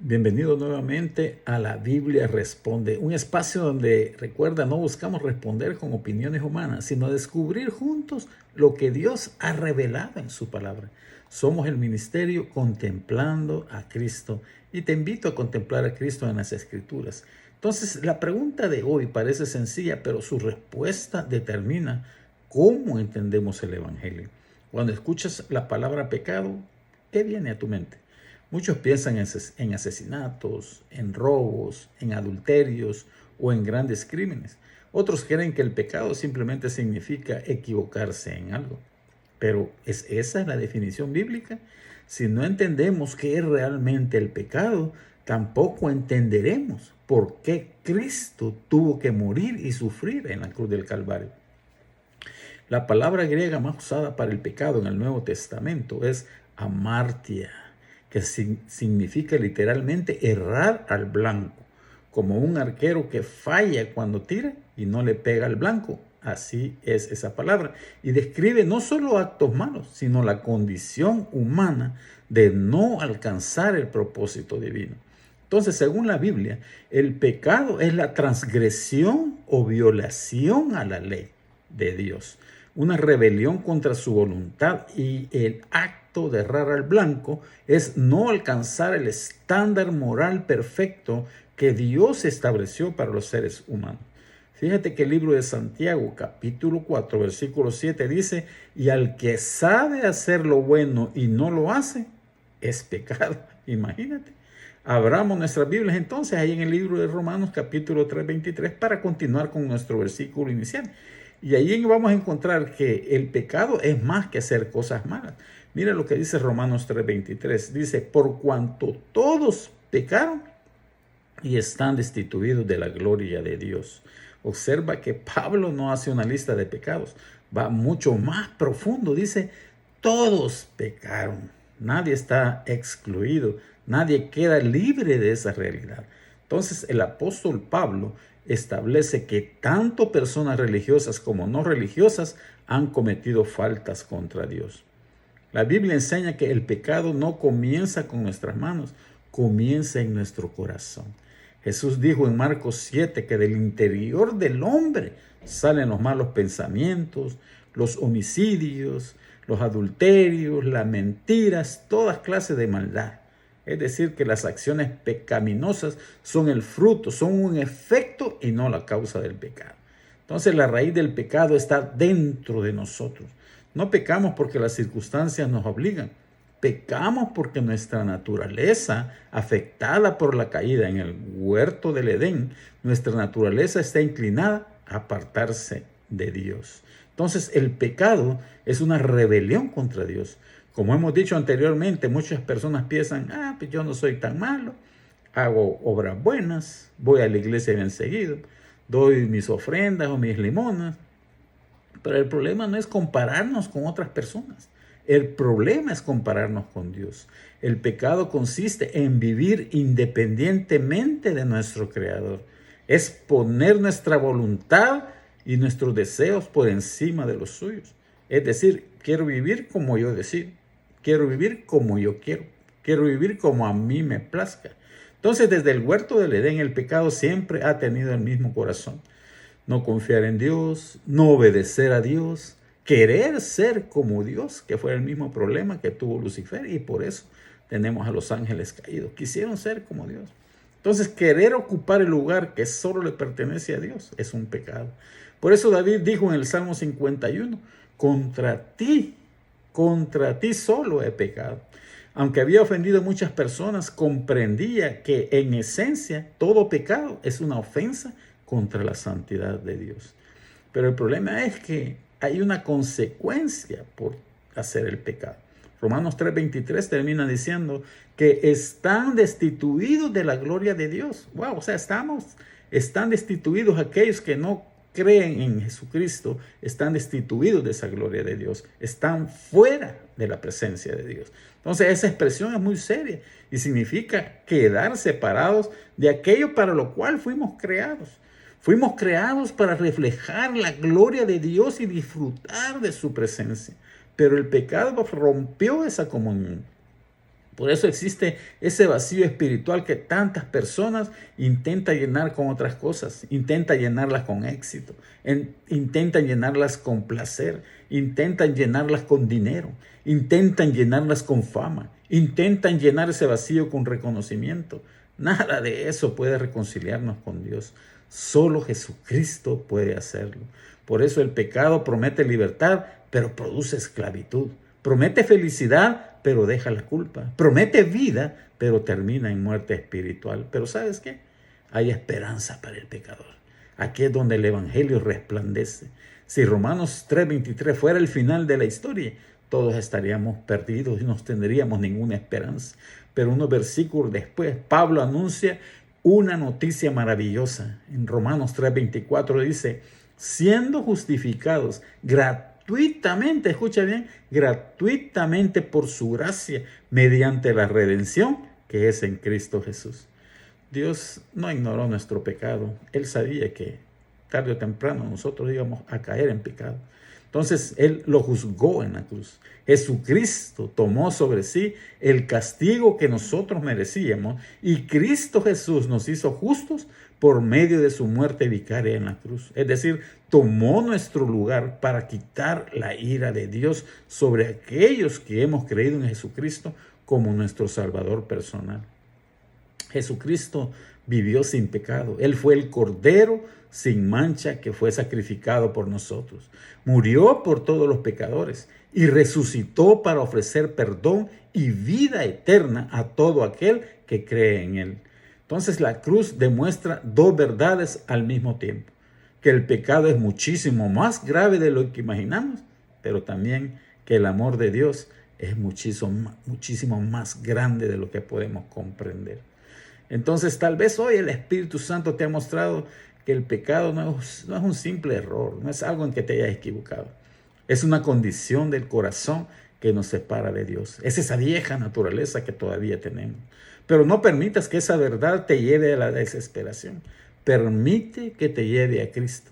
Bienvenido nuevamente a la Biblia Responde, un espacio donde, recuerda, no buscamos responder con opiniones humanas, sino descubrir juntos lo que Dios ha revelado en su palabra. Somos el ministerio Contemplando a Cristo y te invito a contemplar a Cristo en las Escrituras. Entonces, la pregunta de hoy parece sencilla, pero su respuesta determina cómo entendemos el Evangelio. Cuando escuchas la palabra pecado, ¿qué viene a tu mente? Muchos piensan en asesinatos, en robos, en adulterios o en grandes crímenes. Otros creen que el pecado simplemente significa equivocarse en algo. Pero ¿es esa la definición bíblica? Si no entendemos qué es realmente el pecado, tampoco entenderemos por qué Cristo tuvo que morir y sufrir en la cruz del Calvario. La palabra griega más usada para el pecado en el Nuevo Testamento es amartia, que significa literalmente errar al blanco, como un arquero que falla cuando tira y no le pega al blanco. Así es esa palabra. Y describe no solo actos malos, sino la condición humana de no alcanzar el propósito divino. Entonces, según la Biblia, el pecado es la transgresión o violación a la ley de Dios, una rebelión contra su voluntad, y el acto de errar al blanco es no alcanzar el estándar moral perfecto que Dios estableció para los seres humanos. Fíjate que el libro de Santiago, capítulo 4, versículo 7 dice: y al que sabe hacer lo bueno y no lo hace, es pecado. Imagínate. Abramos nuestras Biblias entonces ahí en el libro de Romanos, capítulo 3, 23, para continuar con nuestro versículo inicial. Y ahí vamos a encontrar que el pecado es más que hacer cosas malas. Mira lo que dice Romanos 3:23. Dice: por cuanto todos pecaron y están destituidos de la gloria de Dios. Observa que Pablo no hace una lista de pecados, va mucho más profundo. Dice: todos pecaron. Nadie está excluido, nadie queda libre de esa realidad. Entonces el apóstol Pablo establece que tanto personas religiosas como no religiosas han cometido faltas contra Dios. La Biblia enseña que el pecado no comienza con nuestras manos, comienza en nuestro corazón. Jesús dijo en Marcos 7 que del interior del hombre salen los malos pensamientos, los homicidios, los adulterios, las mentiras, todas clases de maldad. Es decir, que las acciones pecaminosas son el fruto, son un efecto y no la causa del pecado. Entonces la raíz del pecado está dentro de nosotros. No pecamos porque las circunstancias nos obligan. Pecamos porque nuestra naturaleza, afectada por la caída en el huerto del Edén, nuestra naturaleza está inclinada a apartarse de Dios. Entonces el pecado es una rebelión contra Dios. Como hemos dicho anteriormente, muchas personas piensan: pues yo no soy tan malo, hago obras buenas, voy a la iglesia bien seguido, doy mis ofrendas o mis limonas. Pero el problema no es compararnos con otras personas. El problema es compararnos con Dios. El pecado consiste en vivir independientemente de nuestro Creador. Es poner nuestra voluntad y nuestros deseos por encima de los suyos. Es decir, quiero vivir como yo decido. Quiero vivir como yo quiero. Quiero vivir como a mí me plazca. Entonces, desde el huerto del Edén, el pecado siempre ha tenido el mismo corazón: no confiar en Dios, no obedecer a Dios, querer ser como Dios, que fue el mismo problema que tuvo Lucifer, y por eso tenemos a los ángeles caídos. Quisieron ser como Dios. Entonces, querer ocupar el lugar que solo le pertenece a Dios es un pecado. Por eso David dijo en el Salmo 51: contra ti solo he pecado. Aunque había ofendido a muchas personas, comprendía que en esencia todo pecado es una ofensa contra la santidad de Dios. Pero el problema es que hay una consecuencia por hacer el pecado. Romanos 3:23 termina diciendo que están destituidos de la gloria de Dios. Wow, o sea, están destituidos aquellos que no creen en Jesucristo, están destituidos de esa gloria de Dios, están fuera de la presencia de Dios. Entonces esa expresión es muy seria y significa quedar separados de aquello para lo cual fuimos creados. Fuimos creados para reflejar la gloria de Dios y disfrutar de su presencia. Pero el pecado rompió esa comunión. Por eso existe ese vacío espiritual que tantas personas intentan llenar con otras cosas, intentan llenarlas con éxito, intentan llenarlas con placer, intentan llenarlas con dinero, intentan llenarlas con fama, intentan llenar ese vacío con reconocimiento. Nada de eso puede reconciliarnos con Dios. Solo Jesucristo puede hacerlo. Por eso el pecado promete libertad, pero produce esclavitud. Promete felicidad, pero deja la culpa. Promete vida, pero termina en muerte espiritual. Pero ¿sabes qué? Hay esperanza para el pecador. Aquí es donde el Evangelio resplandece. Si Romanos 3:23 fuera el final de la historia, todos estaríamos perdidos y no tendríamos ninguna esperanza. Pero unos versículos después, Pablo anuncia una noticia maravillosa. En Romanos 3:24 dice, siendo justificados gratuitamente, escucha bien, gratuitamente por su gracia, mediante la redención que es en Cristo Jesús. Dios no ignoró nuestro pecado. Él sabía que tarde o temprano nosotros íbamos a caer en pecado. Entonces Él lo juzgó en la cruz. Jesucristo tomó sobre sí el castigo que nosotros merecíamos y Cristo Jesús nos hizo justos por medio de su muerte vicaria en la cruz. Es decir, tomó nuestro lugar para quitar la ira de Dios sobre aquellos que hemos creído en Jesucristo como nuestro Salvador personal. Jesucristo vivió sin pecado. Él fue el Cordero sin mancha que fue sacrificado por nosotros. Murió por todos los pecadores y resucitó para ofrecer perdón y vida eterna a todo aquel que cree en Él. Entonces la cruz demuestra dos verdades al mismo tiempo. Que el pecado es muchísimo más grave de lo que imaginamos, pero también que el amor de Dios es muchísimo más grande de lo que podemos comprender. Entonces tal vez hoy el Espíritu Santo te ha mostrado que el pecado no es un simple error, no es algo en que te hayas equivocado. Es una condición del corazón que nos separa de Dios. Es esa vieja naturaleza que todavía tenemos. Pero no permitas que esa verdad te lleve a la desesperación. Permite que te lleve a Cristo.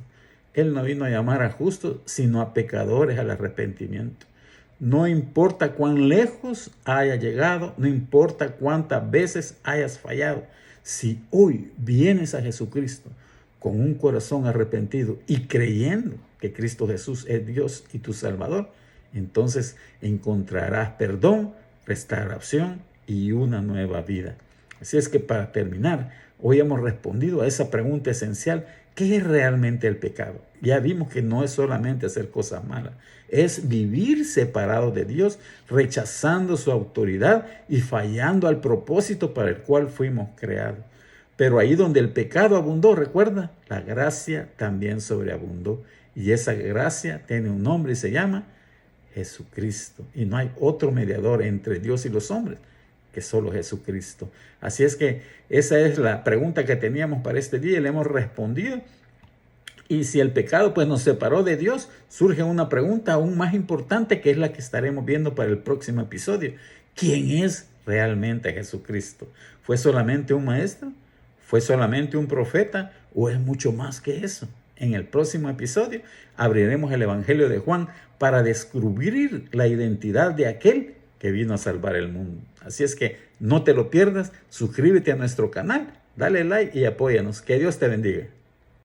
Él no vino a llamar a justos, sino a pecadores al arrepentimiento. No importa cuán lejos haya llegado, no importa cuántas veces hayas fallado. Si hoy vienes a Jesucristo con un corazón arrepentido y creyendo que Cristo Jesús es Dios y tu Salvador, entonces encontrarás perdón, restauración y una nueva vida. Así es que para terminar, hoy hemos respondido a esa pregunta esencial: ¿qué es realmente el pecado? Ya vimos que no es solamente hacer cosas malas, es vivir separado de Dios, rechazando su autoridad y fallando al propósito para el cual fuimos creados. Pero ahí donde el pecado abundó, recuerda, la gracia también sobreabundó. Y esa gracia tiene un nombre y se llama Jesucristo. Y no hay otro mediador entre Dios y los hombres que solo Jesucristo. Así es que esa es la pregunta que teníamos para este día y le hemos respondido. Y si el pecado pues nos separó de Dios, surge una pregunta aún más importante, que es la que estaremos viendo para el próximo episodio. ¿Quién es realmente Jesucristo? ¿Fue solamente un maestro? ¿Fue solamente un profeta? ¿O es mucho más que eso? En el próximo episodio abriremos el Evangelio de Juan para descubrir la identidad de aquel que vino a salvar el mundo. Así es que no te lo pierdas, suscríbete a nuestro canal, dale like y apóyanos. Que Dios te bendiga.